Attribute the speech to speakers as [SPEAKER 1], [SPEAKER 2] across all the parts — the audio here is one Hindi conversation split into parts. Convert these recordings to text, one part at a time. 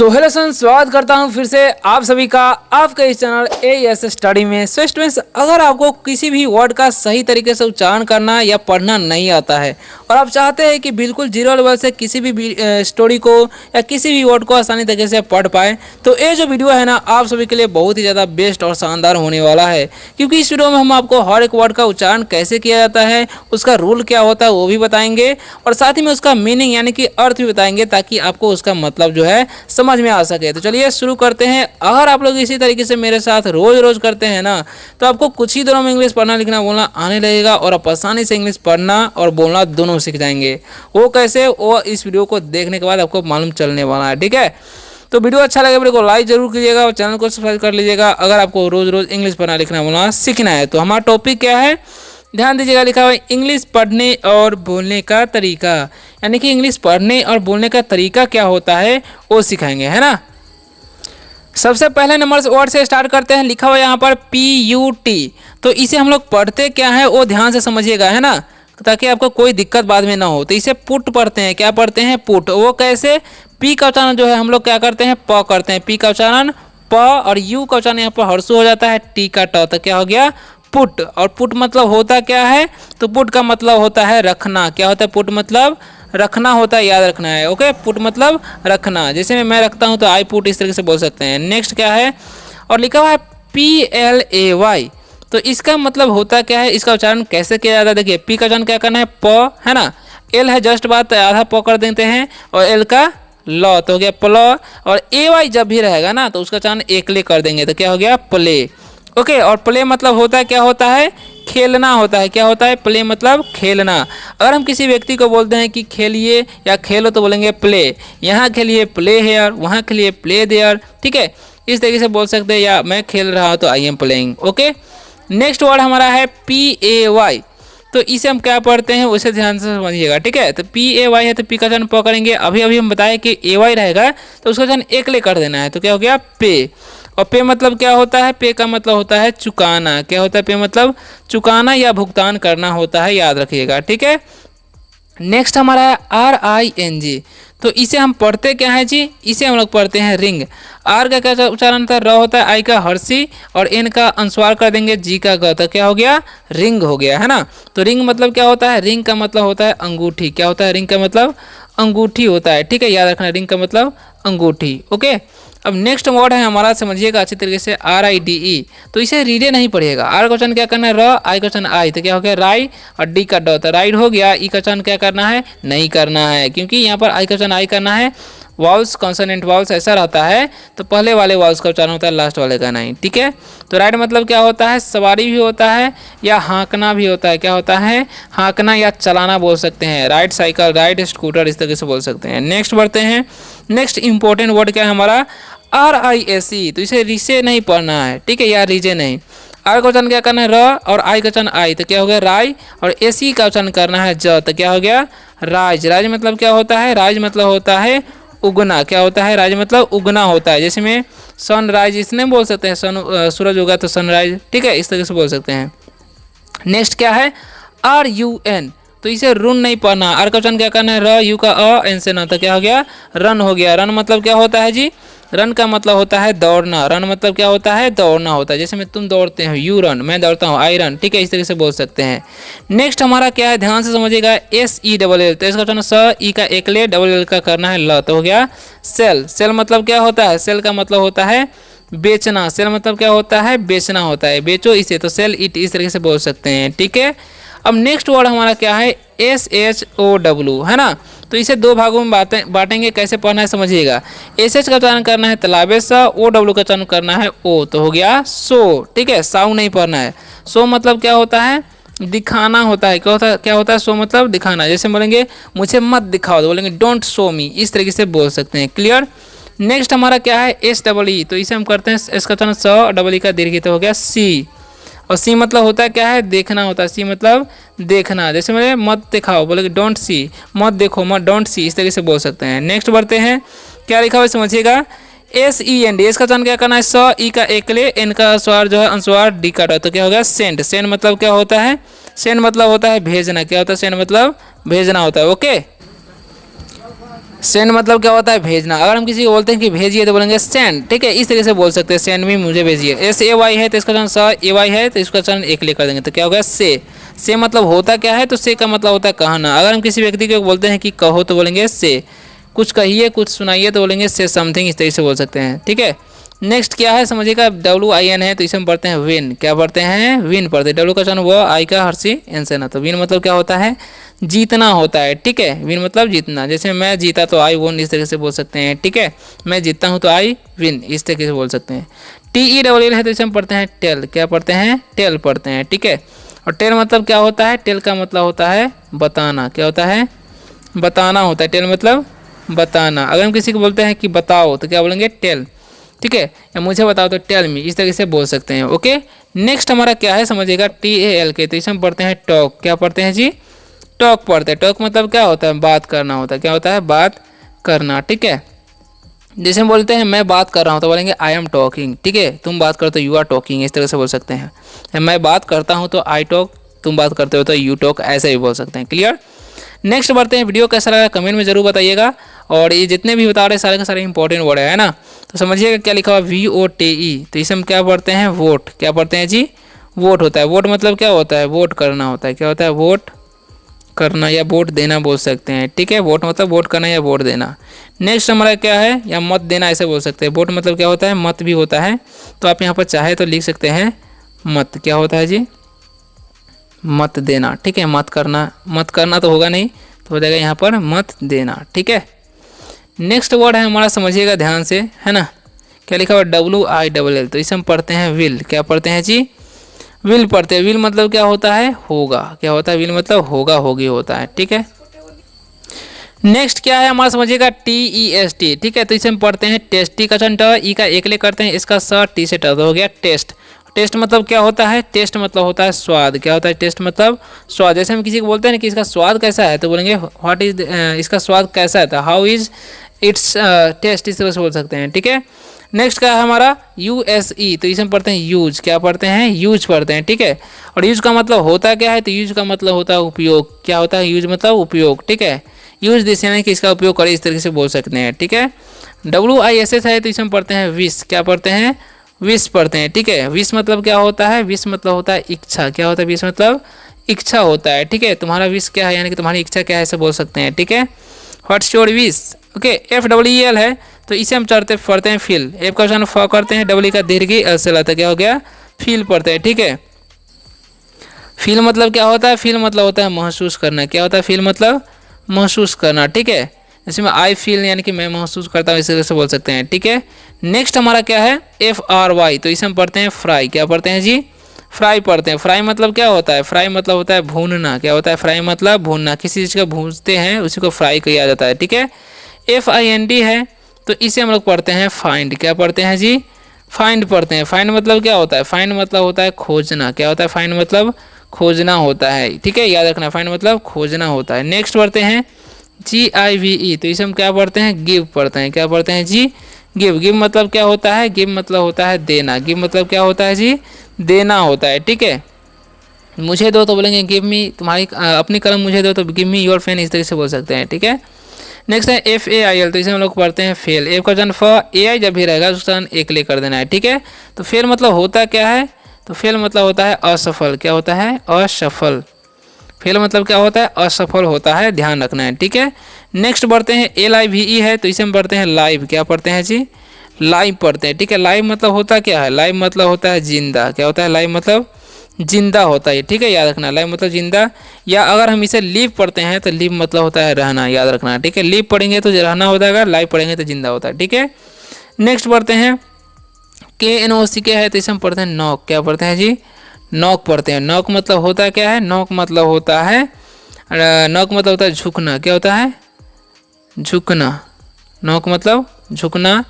[SPEAKER 1] सो हेलो स्टूडेंट्स, स्वागत करता हूं फिर से आप सभी का आपके इस चैनल एएस स्टडी में। सो स्टूडेंट्स, अगर आपको किसी भी वर्ड का सही तरीके से उच्चारण करना या पढ़ना नहीं आता है और आप चाहते हैं कि बिल्कुल जीरो लेवल से किसी भी स्टोरी को या किसी भी वर्ड को आसानी तरीके से पढ़ पाए, तो ये जो वीडियो है ना आप सभी के लिए बहुत ही ज़्यादा बेस्ट और शानदार होने वाला है। क्योंकि इस वीडियो में हम आपको हर एक वर्ड का उच्चारण कैसे किया जाता है, उसका रूल क्या होता है वो भी बताएंगे और साथ ही में उसका मीनिंग यानी कि अर्थ भी बताएंगे, ताकि आपको उसका मतलब जो है समझ में आ सके। तो चलिए शुरू करते हैं। अगर आप लोग इसी तरीके से मेरे साथ रोज रोज करते हैं ना, तो आपको कुछ ही दिनों में इंग्लिश पढ़ना लिखना बोलना आने लगेगा और आप आसानी से इंग्लिश पढ़ना और बोलना दोनों सीख जाएंगे। वो कैसे, वो इस वीडियो को देखने के बाद आपको मालूम चलने वाला है। ठीक है, तो वीडियो अच्छा लगे वीडियो को लाइक जरूर कीजिएगा और चैनल को सब्सक्राइब कर लीजिएगा अगर आपको रोज रोज इंग्लिश पढ़ना लिखना बोलना सीखना है। तो हमारा टॉपिक क्या है, ध्यान दीजिएगा, लिखा हुआ है इंग्लिश पढ़ने और बोलने का तरीका। यानी कि इंग्लिश पढ़ने और बोलने का तरीका क्या होता है वो सिखाएंगे, है ना। सबसे पहले नंबर वर्ड से स्टार्ट करते हैं। लिखा हुआ है यहाँ पर PUT। तो इसे हम लोग पढ़ते क्या है वो ध्यान से समझिएगा, है ना, ताकि आपको कोई दिक्कत बाद में ना हो। तो इसे पुट पढ़ते हैं। क्या पढ़ते हैं? पुट। वो कैसे? पी का उच्चारण जो है हम लोग क्या करते हैं, प करते हैं। पी का उच्चारण प, और यू का उच्चारण यहाँ पर हर्षु हो जाता है, टी का ट। तो क्या हो गया? पुट। और पुट मतलब होता क्या है? तो पुट का मतलब होता है रखना। क्या होता है? पुट मतलब रखना होता है, याद रखना है। ओके, पुट मतलब रखना। जैसे मैं रखता हूँ तो आई पुट, इस तरीके से बोल सकते हैं। नेक्स्ट क्या है, और लिखा हुआ है PLAY। तो इसका मतलब होता क्या है, इसका उच्चारण कैसे किया जाता है? देखिए, पी का उच्चारण क्या करना है, प, है ना। एल है जस्ट बात, आधा प कर देते हैं, और एल का लॉ तो हो गया प्ल। और AY जब भी रहेगा ना तो उसका उच्चारण एकले कर देंगे, तो क्या हो गया? प्ले। ओके, और प्ले मतलब होता है, क्या होता है? खेलना होता है। क्या होता है? प्ले मतलब खेलना। अगर हम किसी व्यक्ति को बोलते हैं कि खेलिए या खेलो तो बोलेंगे प्ले। यहाँ खेलिए प्ले हेयर, वहाँ खेलिए प्ले देयर। ठीक है, इस तरीके से बोल सकते हैं। या मैं खेल रहा हूँ तो I am playing. Okay, next word हमारा है PAY। तो इसे हम क्या पढ़ते हैं उसे ध्यान से समझिएगा। ठीक है, तो PAY है तो पी का उच्चारण प करेंगे। अभी अभी हम बताएं कि AY रहेगा तो उसका उच्चारण एकले कर देना है। तो क्या हो गया? पे। और पे मतलब क्या होता है? पे का मतलब होता है चुकाना। क्या होता है? पे मतलब चुकाना या भुगतान करना होता है, याद रखिएगा। ठीक है, नेक्स्ट हमारा है RING। तो इसे हम पढ़ते क्या है जी, इसे हम लोग पढ़ते हैं रिंग। आर का क्या उच्चारण था? र होता है, आई का हर्षी, और एन का अनुस्वार कर देंगे, जी का ग। तो क्या हो गया? रिंग हो गया, है ना। तो रिंग मतलब क्या होता है? रिंग का मतलब होता है अंगूठी। क्या होता है? रिंग का मतलब अंगूठी होता है। ठीक है, याद रखना, रिंग का मतलब अंगूठी। ओके, अब नेक्स्ट वर्ड है हमारा, समझिएगा अच्छी तरीके से, RIDE। तो इसे रीडे नहीं पढ़िएगा। आर का उच्चारण क्या करना है? र, आई का उच्चारण आई, तो क्या हो गया? राई, और डी का ड। तो राइड हो गया। ई का उच्चारण क्या करना है? नहीं करना है, क्योंकि यहाँ पर आई का उच्चारण आई करना है। वाउल्स, कॉन्सोनेंट वाउल्स ऐसा रहता है, तो पहले वाले वाउल्स का उच्चारण होता है, लास्ट वाले का नहीं। ठीक है, तो राइड मतलब क्या होता है? सवारी भी होता है या हाँकना भी होता है। क्या होता है? हाँकना या चलाना बोल सकते हैं। राइड साइकिल, राइड स्कूटर, इस तरीके से बोल सकते हैं। नेक्स्ट बढ़ते हैं। नेक्स्ट इंपॉर्टेंट वर्ड क्या है हमारा? RISE। तो इसे रिसे नहीं पढ़ना है, ठीक है, या रिजे नहीं। आर का उच्चारण क्या करना है? र, और आई का उच्चारण आई, तो क्या हो गया? राय, और एसी का उच्चारण करना है ज, तो क्या हो गया? राज। राज मतलब क्या होता है? राज मतलब होता है उगना। क्या होता है? राज मतलब उगना होता है। जैसे में सनराइज इसने बोल सकते हैं, सन सूरज उगा तो सनराइज। ठीक है, इस तरीके से बोल सकते हैं। नेक्स्ट क्या है? RUN। तो इसे रुन नहीं पढ़ना। आर का उच्चारण क्या करना है? र, यू का अ, एन से न, तो क्या हो गया? रन हो गया। रन मतलब क्या होता है जी? रन का मतलब होता है दौड़ना। रन मतलब क्या होता है? दौड़ना होता है। जैसे मैं तुम दौड़ते हो, यू रन, मैं दौड़ता हूँ, आई रन। ठीक है, इस तरीके से बोल सकते हैं। नेक्स्ट हमारा क्या है, ध्यान से समझिएगा, SELL। तो इसका उच्चारण स, ई का एकले, डबल एल का करना है ल, तो हो गया सेल। सेल मतलब क्या होता है? सेल का मतलब होता है बेचना। सेल मतलब क्या होता है? बेचना होता है, बेचो इसे, तो सेल इट, इस तरीके से बोल सकते हैं। ठीक है, अब नेक्स्ट वर्ड हमारा क्या है? SHOW, है ना। तो इसे दो भागों में बांटेंगे। कैसे पढ़ना है समझिएगा। SH का उच्चारण करना है तलाबे सा, OW का उच्चारण करना है ओ, तो हो गया सो। ठीक है, साउ नहीं पढ़ना है। सो मतलब क्या होता है? दिखाना होता है। क्या होता है? सो मतलब दिखाना। जैसे बोलेंगे मुझे मत दिखाओ, तो बोलेंगे डोंट शो मी, इस तरीके से बोल सकते हैं। क्लियर। नेक्स्ट हमारा क्या है? SEE। तो इसे हम करते हैं, एस का उच्चारण स, डबल ई का दीर्घ, तो हो गया सी। और सी मतलब होता है क्या है? देखना होता है। सी मतलब देखना। जैसे मैंने मत दिखाओ, बोले डोंट सी, मत देखो, मत डोंट सी, इस तरीके से बोल सकते हैं। नेक्स्ट बढ़ते हैं। क्या लिखा हुआ है समझिएगा। SEND। इसका उच्चारण क्या करना है? स, ई का एकले, एन का स्वर जो है अनुस्वार, डी का, तो क्या हो गया? सेंड। सेंड मतलब क्या होता है? सेंड मतलब होता है भेजना। क्या होता है? सेंड मतलब भेजना होता है। ओके, सेंड मतलब क्या होता है भेजना। अगर हम किसी को बोलते हैं कि भेजिए तो बोलेंगे सेंड, ठीक है, इस तरीके से बोल सकते हैं, सेंड मी, मुझे भेजिए। एस ए वाई है तो इसका चरण स ए वाई है तो इसका चरण एक ले कर देंगे तो क्या होगा से मतलब होता क्या है, तो से का मतलब होता है कहना। अगर हम किसी व्यक्ति को बोलते हैं कि कहो तो बोलेंगे से, कुछ कहिए कुछ सुनाइए तो बोलेंगे से समथिंग, इस तरीके से बोल सकते हैं, ठीक है। नेक्स्ट क्या है समझिएगा, WIN है तो इसे हम पढ़ते हैं विन, क्या पढ़ते हैं विन पढ़ते हैं। डब्ल्यू का चरण वो, आई का हर्षी एंसन, तो विन मतलब क्या होता है जीतना होता है, ठीक है। विन मतलब जीतना, जैसे मैं जीता तो आई वोन, इस तरीके से बोल सकते हैं, ठीक है। मैं जीतता हूँ तो आई विन, इस तरीके से बोल सकते हैं। TELL है तो इसे हम पढ़ते हैं टेल, क्या पढ़ते हैं टेल पढ़ते हैं, ठीक है। और टेल मतलब क्या होता है, टेल का मतलब होता है बताना, क्या होता है बताना होता है, टेल मतलब बताना। अगर हम किसी को बोलते हैं कि बताओ तो क्या बोलेंगे टेल, ठीक है, या मुझे बताओ तो टेल मी, इस तरीके से बोल सकते हैं, ओके। नेक्स्ट हमारा क्या है समझिएगा, TALK, तो इसे हम पढ़ते हैं टॉक, क्या पढ़ते हैं जी टॉक पढ़ते हैं। टॉक मतलब क्या होता है बात करना होता है, क्या होता है बात करना, ठीक है। जैसे हम बोलते हैं मैं बात कर रहा हूँ तो बोलेंगे आई एम टॉकिंग, ठीक है। तुम बात करते हो यू आर टॉकिंग, इस तरह से बोल सकते हैं। मैं बात करता हूँ तो आई टॉक, तुम बात करते हो तो यू टॉक, ऐसे भी बोल सकते हैं, क्लियर। नेक्स्ट बढ़ते हैं, वीडियो कैसा लगा कमेंट में जरूर बताइएगा। और ये जितने भी बता रहे हैं सारे के सारे इंपॉर्टेंट वर्ड है ना, तो समझिएगा क्या लिखा हुआ VOTE, तो इसे हम क्या पढ़ते हैं वोट, क्या पढ़ते हैं जी वोट होता है। वोट मतलब क्या होता है वोट करना होता है, क्या होता है वोट करना या वोट देना बोल सकते हैं, ठीक है। वोट मतलब वोट करना या वोट देना। नेक्स्ट हमारा क्या है, या मत देना ऐसे बोल सकते हैं। वोट मतलब क्या होता है मत भी होता है, तो आप यहाँ पर चाहे तो लिख सकते हैं मत, क्या होता है जी मत देना, ठीक है। मत करना तो होगा नहीं, तो हो जाएगा यहाँ पर मत देना, ठीक है। नेक्स्ट वर्ड है हमारा समझिएगा ध्यान से, है ना, क्या लिखा हुआ WILL, तो इसे हम पढ़ते हैं विल, क्या पढ़ते हैं जी विल पढ़ते हैं। विल मतलब क्या होता है होगा, क्या होता है विल मतलब होगा होगी होता है, ठीक है। नेक्स्ट क्या है हमारा समझिएगा TEST, ठीक है, तो इसे हम पढ़ते हैं टेस्ट। टी का चरण ट, ई का एक ले करते हैं, इसका स, टी से ट, तो हो गया टेस्ट। टेस्ट मतलब क्या होता है, टेस्ट मतलब होता है स्वाद, क्या होता है टेस्ट मतलब स्वाद। जैसे हम किसी को बोलते हैं ना कि इसका स्वाद कैसा है, तो बोलेंगे व्हाट इज, इसका स्वाद कैसा है, तो हाउ इज इट्स टेस्ट, इस तरह से बोल सकते हैं, ठीक है। नेक्स्ट क्या है हमारा USE, तो इसे हम पढ़ते हैं यूज, क्या पढ़ते हैं यूज पढ़ते हैं, ठीक है। और यूज का मतलब होता क्या है, तो यूज का मतलब होता है उपयोग, क्या होता है यूज मतलब उपयोग, ठीक है। यूज दिस यानी कि इसका उपयोग करें, इस तरीके से बोल सकते हैं, ठीक है। WISS है तो इसे हम पढ़ते हैं विश, क्या पढ़ते हैं विश पढ़ते हैं, ठीक है। विश मतलब क्या होता है, विश मतलब होता है इच्छा, क्या होता है विश मतलब इच्छा होता है, ठीक है। तुम्हारा विश क्या है यानी कि तुम्हारी इच्छा क्या है ऐसे बोल सकते हैं, ठीक है। What's your wish, okay. FEEL है तो इसे हम पढ़ते हैं फील, एफ का उच्चारण फ करते हैं, डब्ल्यू का दीर्घ एल से लाता है, क्या हो गया फील पढ़ते हैं, ठीक है। फील मतलब क्या होता है, फील मतलब होता है महसूस करना, क्या होता है फील मतलब महसूस करना, ठीक है। जैसे में आई फील यानी कि मैं महसूस करता हूँ, इस तरह से बोल सकते हैं, ठीक है। नेक्स्ट हमारा क्या है FRY, तो इसे हम पढ़ते हैं फ्राई, क्या पढ़ते हैं जी फ्राई पढ़ते हैं। फ्राई मतलब क्या होता है, फ्राई मतलब होता है भूनना, क्या होता है फ्राई मतलब भूनना, किसी चीज़ का भूनते हैं उसी को फ्राई किया जाता है, ठीक है। FIND है तो इसे हम लोग पढ़ते हैं फाइंड, क्या पढ़ते हैं जी फाइंड पढ़ते हैं। फाइंड मतलब क्या होता है, फाइंड मतलब होता है खोजना, क्या होता है फाइंड मतलब खोजना होता है, ठीक है, याद रखना फाइंड मतलब खोजना होता है। नेक्स्ट पढ़ते हैं GIVE, तो इसे हम क्या पढ़ते हैं गिव पढ़ते हैं, क्या पढ़ते हैं जी गिव। गिव मतलब क्या होता है, गिव मतलब होता है देना, गिव मतलब क्या होता है जी देना होता है, ठीक है। मुझे दो तो बोलेंगे गिव मी, तुम्हारी अपनी कलम मुझे दो तो गिव मी योर पेन, इस तरीके से बोल सकते हैं, ठीक है। नेक्स्ट है FAIL, तो इसे हम लोग पढ़ते हैं फेल। एफ का जन फ, AI जब भी रहेगा उसका जन एक ले कर देना है, ठीक है। तो फेल मतलब होता क्या है, तो फेल मतलब होता है असफल, क्या होता है असफल। फेल मतलब क्या होता है असफल होता है, ध्यान रखना है, ठीक है। नेक्स्ट बढ़ते हैं LIVE है तो इसे हम पढ़ते हैं लाइव, क्या पढ़ते हैं जी लाइव पढ़ते हैं, ठीक है। लाइव मतलब होता क्या है, लाइव मतलब होता है जिंदा, क्या होता है लाइव मतलब जिंदा होता है, ठीक है, याद रखना लाइव मतलब जिंदा। या अगर हम इसे लिव पढ़ते हैं तो लिव मतलब होता है रहना, याद रखना, ठीक है। लिव पढ़ेंगे तो रहना हो जाएगा, लाइव पढ़ेंगे तो जिंदा होता है, ठीक है। नेक्स्ट पढ़ते हैं KNOCK है तो इसे हम पढ़ते हैं नॉक, क्या पढ़ते हैं जी नॉक पढ़ते हैं। नॉक मतलब होता है क्या है, नॉक मतलब होता है नॉक मतलब होता है झुकना, क्या होता है झुकना, नॉक मतलब झुकना।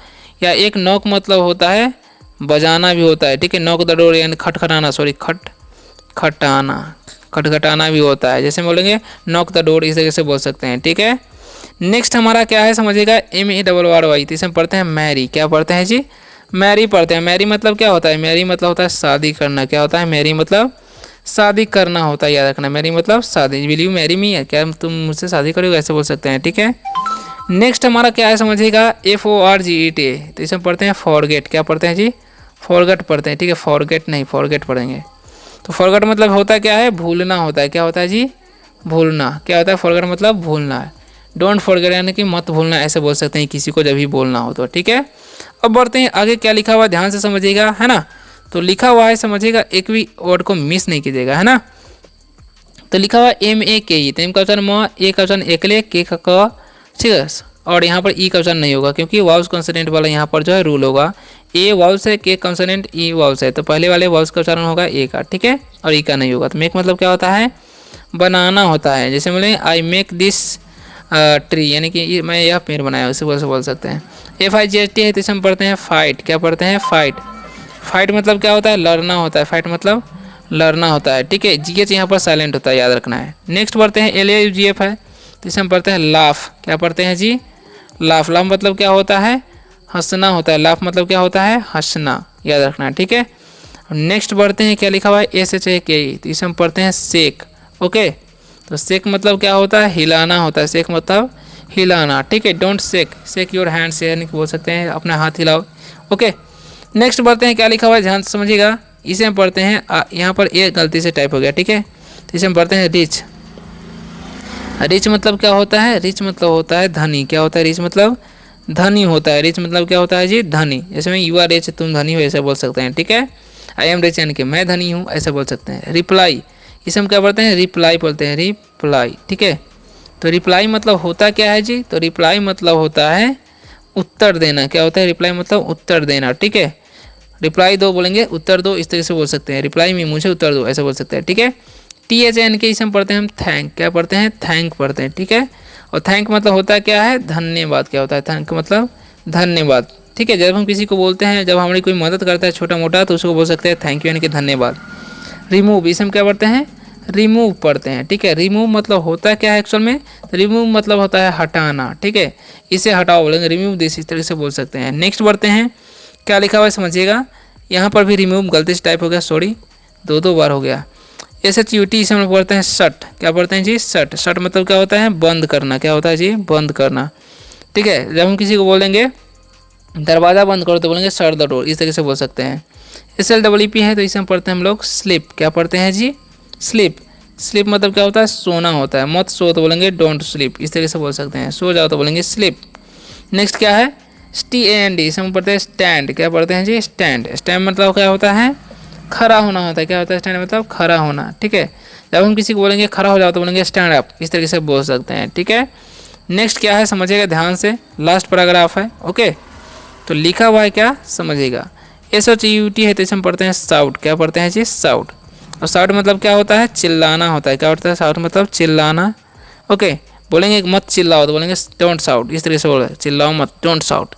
[SPEAKER 1] या एक नॉक मतलब होता है बजाना भी होता है, ठीक है। नॉक द डोर यानी खटखटाना, सॉरी खटखटाना, खटखटाना भी होता है, जैसे बोलेंगे नॉक द डोर, इस तरीके से बोल सकते हैं, ठीक है। नेक्स्ट हमारा क्या है समझिएगा MERRY, तो इसे हम पढ़ते हैं मैरी, क्या पढ़ते हैं जी मैरी पढ़ते हैं। मैरी मतलब क्या होता है, मैरी मतलब होता है शादी करना, क्या होता है मैरी मतलब शादी करना होता है, याद रखना मैरी मतलब शादी। विल यू मैरी मी, क्या तुम मुझसे शादी करोगे ऐसे बोल सकते हैं, ठीक है। नेक्स्ट हमारा क्या है समझिएगा, FORGET, तो इसे हम पढ़ते हैं फॉरगेट। क्या पढ़ते हैं जी, फॉरगेट पढ़ते हैं, ठीक है, फॉरगेट नहीं फॉरगेट पढ़ेंगे। तो फॉरगेट मतलब होता क्या है, भूलना होता है। क्या होता है जी, भूलना। क्या होता है फॉरगेट मतलब भूलना है। डोंट फॉरगेट यानी कि मत भूलना, ऐसे बोल सकते हैं किसी को जब भी बोलना हो तो, ठीक है। अब बढ़ते हैं आगे, क्या लिखा हुआ है ध्यान से समझिएगा, है ना। तो लिखा हुआ है समझिएगा, एक भी वर्ड को मिस नहीं कीजिएगा, है ना। तो लिखा हुआ MAKE, तो M का उच्चारण म, A का उच्चारण एकले, K का क, ठीक है, और यहाँ पर E का उच्चारण नहीं होगा क्योंकि वाउल्स कॉन्सोनेंट वाला यहाँ पर जो है रूल होगा। A वाउल्स है, K कॉन्सोनेंट, E वाउल्स है, तो पहले वाले वाउल्स का उच्चारण होगा A का, ठीक है, और E का नहीं होगा। तो मेक मतलब क्या होता है, बनाना होता है। जैसे बोले आई मेक दिस ट्री, यानी कि मैं यह पेड़ बनाया, उसे बोल सकते हैं। FIGHT है, तो इसे हम पढ़ते हैं फाइट। क्या पढ़ते हैं, फाइट। फाइट मतलब क्या होता है, लड़ना होता है। फाइट मतलब लड़ना होता है, ठीक है। GH यहाँ पर साइलेंट होता है, याद रखना है। नेक्स्ट पढ़ते हैं LAUGF है, तो इसे हम पढ़ते हैं लाफ। क्या पढ़ते हैं जी, लाफ। लाफ मतलब क्या होता है, हंसना होता है। लाफ मतलब क्या होता है, हंसना, याद रखना है, ठीक है। नेक्स्ट पढ़ते हैं, क्या लिखा हुआ है SHAKE, तो इसे हम पढ़ते हैं शेक। ओके, तो शेक मतलब क्या होता है, हिलाना होता है। शेक मतलब हिलाना, ठीक है। डोंट शेक योर हैंड से, यानी कि बोल सकते हैं अपना हाथ हिलाओ। ओके, नेक्स्ट पढ़ते हैं, क्या लिखा हुआ है ध्यान से समझिएगा। इसे हम पढ़ते हैं, यहाँ पर एक गलती से टाइप हो गया, ठीक है। तो इसे हम पढ़ते हैं रिच। रिच मतलब क्या होता है, रिच मतलब होता है धनी। क्या होता है, रिच मतलब धनी होता है। रिच मतलब क्या होता है जी, धनी। जैसे में यू आर रिच, तुम धनी हो, ऐसे बोल सकते हैं, ठीक है। आई एम रिच यानी कि मैं धनी हूँ, ऐसे बोल सकते हैं। रिप्लाई, इसे हम क्या पढ़ते हैं, रिप्लाई बोलते हैं, रिप्लाई, ठीक है। तो रिप्लाई मतलब होता क्या है जी, तो रिप्लाई मतलब होता है उत्तर देना। क्या होता है, रिप्लाई मतलब उत्तर देना, ठीक है। रिप्लाई दो बोलेंगे, उत्तर दो, इस तरह से बोल सकते हैं। रिप्लाई में मुझे उत्तर दो, ऐसे बोल सकते हैं, ठीक है। THANK इसे हम पढ़ते हैं, हम थैंक। क्या पढ़ते हैं, थैंक पढ़ते हैं, ठीक है। और थैंक मतलब होता है क्या है, धन्यवाद। क्या होता है, थैंक मतलब धन्यवाद, ठीक है। जब हम किसी को बोलते हैं, जब हमारी कोई मदद करता है छोटा मोटा, तो उसको बोल सकते हैं थैंक यू यानी कि धन्यवाद। रिमूव, इसे हम क्या पढ़ते हैं, रिमूव पढ़ते हैं, ठीक है। रिमूव मतलब होता क्या है एक्चुअल में, रिमूव मतलब होता है हटाना, ठीक है। इसे हटाओ बोलेंगे, रिमूव दिस, इस तरह से बोल सकते हैं। नेक्स्ट बढ़ते हैं, क्या लिखा हुआ है समझिएगा। यहाँ पर भी रिमूव गलती से टाइप हो गया, सॉरी, दो बार हो गया। SHUT इसे हम लोग पढ़ते हैं शट। क्या पढ़ते हैं जी, शट। शट मतलब क्या होता है, बंद करना। क्या होता है जी, बंद करना, ठीक है। जब हम किसी को बोलेंगे दरवाज़ा बंद करो, तो बोलेंगे शट द डोर, इस तरीके से बोल सकते हैं। SLEEP है, तो इसे हम पढ़ते हैं हम लोग स्लीप। क्या पढ़ते हैं जी, स्लीप। स्लीप मतलब क्या होता है, सोना होता है। मत सो तो बोलेंगे डोंट स्लीप, इस तरीके से बोल सकते हैं। सो जाओ तो बोलेंगे स्लीप। नेक्स्ट क्या है, STAND, इसे हम पढ़ते हैं स्टैंड। क्या पढ़ते हैं जी, स्टैंड। स्टैंड मतलब क्या होता है, खड़ा होना होता है। क्या होता है, स्टैंड मतलब खड़ा होना, ठीक है। जब हम किसी को बोलेंगे खड़ा हो जाओ, तो बोलेंगे स्टैंड अप, इस तरीके से बोल सकते हैं, ठीक है। नेक्स्ट क्या है समझिएगा ध्यान से, लास्ट पैराग्राफ है, ओके। तो लिखा हुआ है क्या समझिएगा, SHOUT है, तो इसे हम पढ़ते हैं शाउट। क्या पढ़ते हैं जी, शाउट। और शाउट मतलब क्या होता है, चिल्लाना होता है। क्या होता है, शाउट मतलब चिल्लाना, ओके। बोलेंगे मत चिल्लाओ, तो बोलेंगे डोंट शाउट, इस तरीके से बोले, चिल्लाओ मत, डोंट शाउट।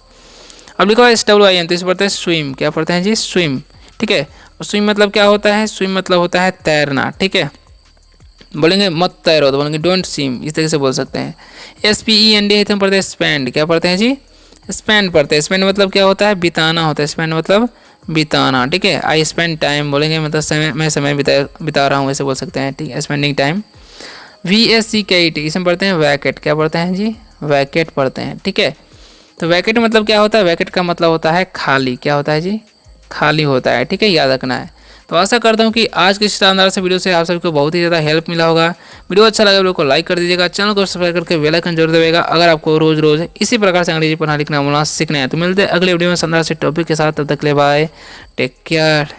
[SPEAKER 1] अब लिखा हुआ है SWIM, तो इसे पढ़ते हैं स्विम। क्या पढ़ते हैं जी, स्विम, ठीक है। और स्विम मतलब क्या होता है, स्विम मतलब होता है तैरना, ठीक है। बोलेंगे मत तैरो, तो बोलेंगे डोंट स्विम, इस तरीके से बोल सकते हैं। SPEND है, तो हम पढ़ते हैं स्पेंड। क्या पढ़ते हैं जी, स्पेंड पढ़ते हैं। स्पेंड मतलब क्या होता है, बिताना होता है। स्पेंड मतलब बिताना, ठीक है। आई स्पेंड टाइम बोलेंगे मतलब समय, मैं समय बिता रहा हूँ, ऐसे बोल सकते हैं, ठीक है, स्पेंडिंग टाइम। VACAT, इसमें पढ़ते हैं वैकेट। क्या पढ़ते हैं जी, वैकेट पढ़ते हैं, ठीक है। तो वैकेट मतलब क्या होता है, वैकेट का मतलब होता है खाली। क्या होता है जी, खाली होता है, ठीक है, याद रखना है। तो आशा करता हूँ कि आज के शानदार से वीडियो से आप सबको बहुत ही ज़्यादा हेल्प मिला होगा। वीडियो अच्छा लगा वीडियो को लाइक कर दीजिएगा, चैनल को सब्सक्राइब करके बेल आइकन जरूर दबाइएगा अगर आपको रोज रोज इसी प्रकार से अंग्रेजी पढ़ना लिखना बोलना सीखना है। तो मिलते हैं अगले वीडियो में शानदार से टॉपिक के साथ, तब तक ले बाय, टेक केयर।